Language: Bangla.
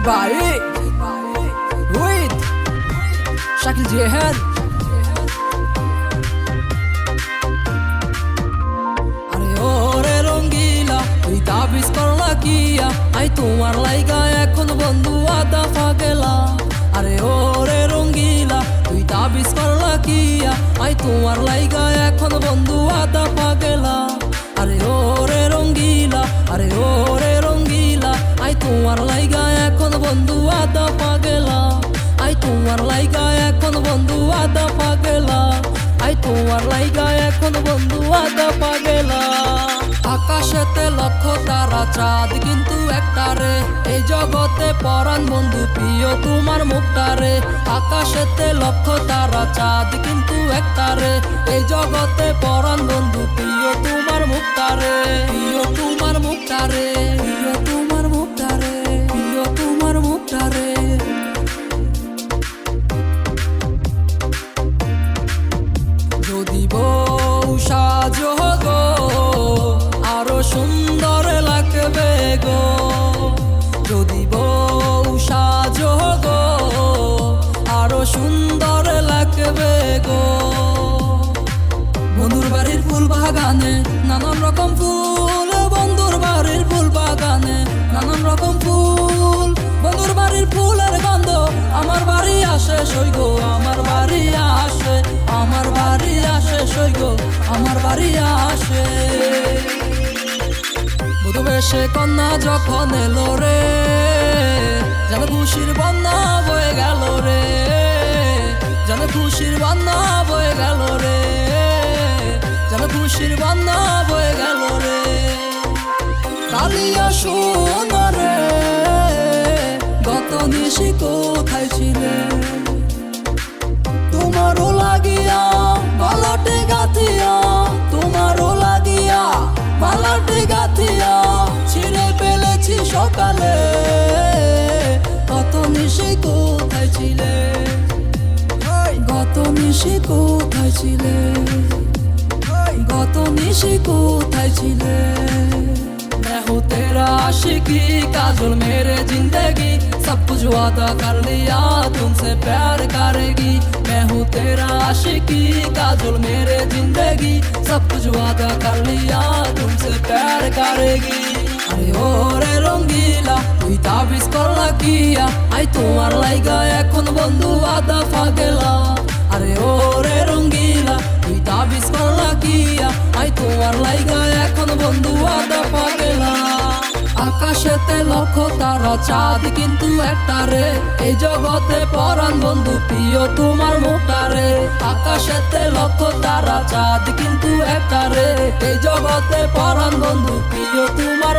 Bari with Shakil Jehan আরে ওরে রঙ্গিলা তুই তাবিজ করলা কিয়া আই তোমার লাইগা এখন বন্ধু আদা ফাগেলা আরে ওরে রঙ্গিলা তুই তাবিজ করলা কিয়া আই তোমার লাইগা এখন বন্ধু আদা ফাগেলা আরে ওরে রঙ্গিলা আরে ওরে রঙ্গিলা আই তোমার লাইগা এখন বন্ধু আদা পাগেলা আই তোমার লাইগা এখন বন্ধু আদা পাগেলা আই তোমার লাইগা এখন বন্ধু আদা পাগেলা আকাশেতে লক্ষ তারা চাঁদ কিন্তু একটারে এই জগতে পরাণ বন্ধু প্রিয় তোমার মুখটারে আকাশেতে লক্ষ তারা চাঁদ কিন্তু একটারে এই জগতে পরাণ বন্ধু প্রিয় তোমার মুখটারে প্রিয় তোমার মুখটারে প্রিয় তোমার মুখটারে প্রিয় তোমার মুখটারে যদি বউ সাজো গো আরো সুন্দর লাগবে গো যদি বউ সাজো গো আরো সুন্দর লাগবে গো বন্ধুর বাড়ির ফুল বাগানে নানান রকম ফুল বন্ধুর বাড়ির ফুল বাগানে নানান রকম ফুল বন্ধুর বাড়ির ফুলের গন্ধ আমার বাড়ি আসে সইগ আমার বাড়ি আসে আমার বাড়ি আসে সইগ আমার বাড়ি আসে বধূ বেশে কন্যা যখন এলো রে যেন খুশির বন্যা বয়ে গেল রে যেন খুশির বন্যা বয়ে গেল রে যেন খুশির বন্যা বয়ে গেল রে কালিয়া শোনা রে গত নিশি কোথায় ছিলে তোমারও লাগিয়া মালাটে গাথিয়া তোমারও লাগিয়া মালাটে গাথিয়া ছিঁড়ে ফেলেছি সকালে গত নিশি কোথায় ছিলে গত নিশি কোথায় ছিলে গত নিশি কোথায় ছিলে मैं हूँ तेरा आशिकी काजल मेरे जिंदगी सब कुछ वादा कर लिया तुमसे प्यार करेगी मैं हूँ तेरा आशिकी काजल मेरे जिंदगी सब कुछ वादा कर लिया तुमसे प्यार करेगी अरे ओरे रंगीला তুই তাবিজ করলা কিয়া আই তোমার লাইগা এখন বন্ধু আদা ফাগেলা আরে ওরে রঙ্গিলা তুই তাবিজ করলা কিয়া আই তোমার লাইগা এখন বন্ধু আদা পাগেলা আকাশেতে লক্ষ তারা চাঁদ কিন্তু একটারে এই জগতে পরাণ বন্ধু প্রিয় তোমার মুখটারে আকাশেতে লক্ষ তারা চাঁদ কিন্তু একটারে এই জগতে পরাণ বন্ধু প্রিয় তোমার